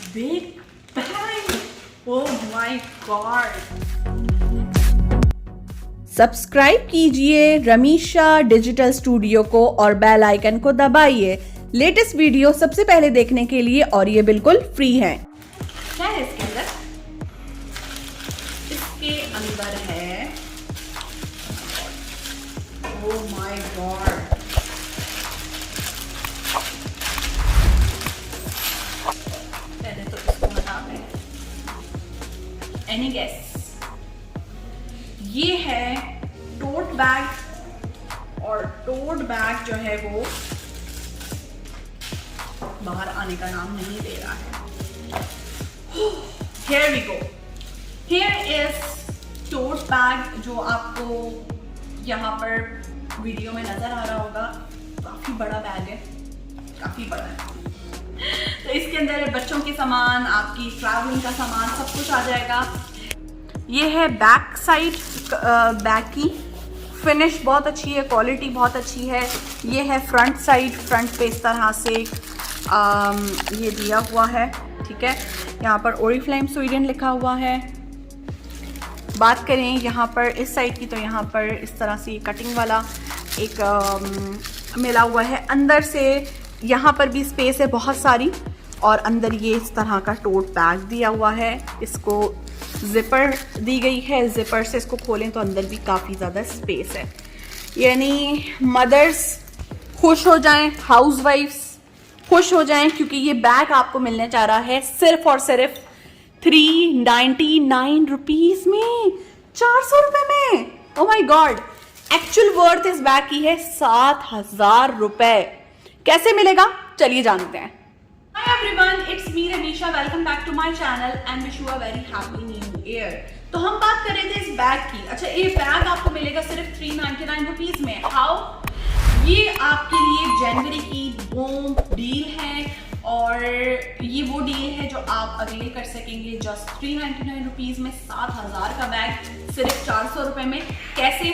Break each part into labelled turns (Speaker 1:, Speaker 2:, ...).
Speaker 1: Big bang! Oh my God!
Speaker 2: Subscribe कीजिए रमीशा digital studio को और बेल आइकन को दबाइए लेटेस्ट वीडियो सबसे पहले देखने के लिए, और ये बिल्कुल फ्री है।
Speaker 1: क्या है इसके अंदर? इसके अंदर है Oh my God! पहले तो इसको हटा दें। Any guess? ये है टोट बैग, और टोट बैग जो है वो बाहर आने का नाम नहीं दे रहा है। Here we go. Here is tote bag जो आपको यहाँ पर वीडियो में नजर आ रहा होगा। काफी बड़ा बैग है, काफी बड़ा है। तो इसके अंदर बच्चों के सामान, आपकी ट्रैवलिंग का सामान, सब कुछ आ जाएगा। ये है बैक साइड बैग की फिनिश बहुत अच्छी है, क्वालिटी बहुत अच्छी है। ये है फ्रंट साइड, फ्रंट पे इस तरह से ये दिया हुआ है, ठीक है। यहाँ पर ओरिफ्लेम स्वीडन लिखा हुआ है। बात करें यहाँ पर इस साइड की, तो यहाँ पर इस तरह से कटिंग वाला एक मिला हुआ है। अंदर से यहाँ पर भी स्पेस है बहुत सारी, और अंदर ये इस तरह का टोट बैग दिया हुआ है। इसको जिपर दी गई है, जिपर से इसको खोलें तो अंदर भी काफ़ी ज़्यादा स्पेस है। यानी मदर्स खुश हो जाएं, हाउसवाइफ्स खुश हो जाएं, क्योंकि ये बैग आपको मिलने जा रहा है सिर्फ और सिर्फ 399 रुपीज में, 400 रुपए में। ओ माई गॉड! एक्चुअल वर्थ इस बैग की है 7,000 रुपए। कैसे मिलेगा, चलिए जानते हैं। Hi everyone, it's me Ramisha. Welcome back to my channel and wish you a very happy new year. तो हम बात कर रहे थे इस बैग की। अच्छा, ये बैग आपको मिलेगा सिर्फ 399 रुपीज में। हाउ? ये आपके लिए जनवरी की बूम डील है, और ये वो डील है जो आप अवेल कर सकेंगे जस्ट 399 रुपीज में। 7,000 का बैग सिर्फ 400 रुपए में। कैसे?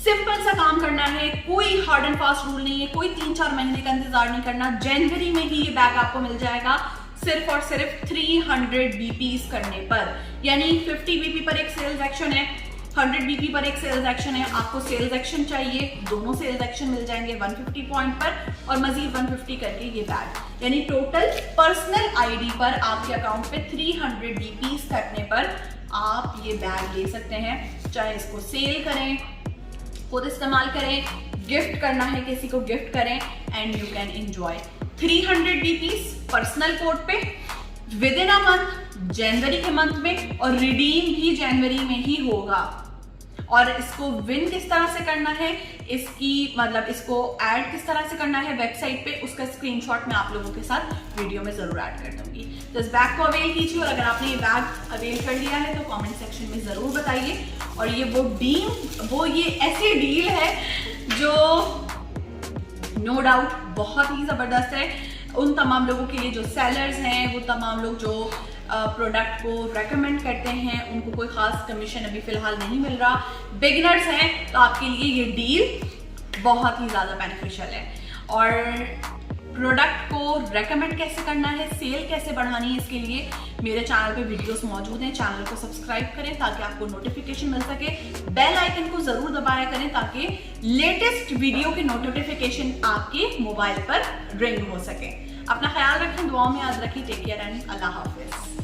Speaker 1: सिंपल सा काम करना है, कोई हार्ड एंड फास्ट रूल नहीं है, कोई 3-4 महीने का इंतजार नहीं करना। जनवरी में ही ये बैग आपको मिल जाएगा सिर्फ और सिर्फ 300 बीपीस करने पर। यानी 50 बीपी पर एक सेल्स एक्शन है, 100 बीपी पर एक सेल्स एक्शन है। आपको सेल्स एक्शन चाहिए, दोनों सेल्स एक्शन मिल जाएंगे 150 पॉइंट पर, और मजीद 150 करके ये बैग। यानी टोटल पर्सनल आईडी पर आपके अकाउंट पे 300 बीपीस करने पर आप ये बैग ले सकते हैं। चाहे इसको सेल करें, खुद इस्तेमाल करें, गिफ्ट करना है किसी को गिफ्ट करें, and you can enjoy 300 BPS personal code पे विद इन अ मंथ, जनवरी के मंथ में, और रिडीम भी जनवरी में ही होगा। और इसको विन किस तरह से करना है, इसकी मतलब इसको ऐड किस तरह से करना है वेबसाइट पे, उसका स्क्रीनशॉट मैं आप लोगों के साथ वीडियो में जरूर ऐड कर दूंगी। तो इस बैग को अवेल कीजिए, और अगर आपने ये बैग अवेल कर लिया है तो कमेंट सेक्शन में जरूर बताइए। और ये वो ये ऐसी डील है जो नो डाउट बहुत ही जबरदस्त है उन तमाम लोगों के लिए जो सेलर्स हैं, वो तमाम लोग जो प्रोडक्ट को रेकमेंड करते हैं। उनको कोई खास कमीशन अभी फिलहाल नहीं मिल रहा। बिगिनर्स हैं तो आपके लिए ये डील बहुत ही ज़्यादा बेनिफिशियल है। और प्रोडक्ट को रेकमेंड कैसे करना है, सेल कैसे बढ़ानी है, इसके लिए मेरे चैनल पे वीडियोस मौजूद हैं। चैनल को सब्सक्राइब करें ताकि आपको नोटिफिकेशन मिल सके। बेल आइकन को जरूर दबाया करें ताकि लेटेस्ट वीडियो की नोटिफिकेशन आपके मोबाइल पर रिंग हो सके। अपना ख्याल रखें, दुआओं में याद रखें। Take care and Allah Hafiz.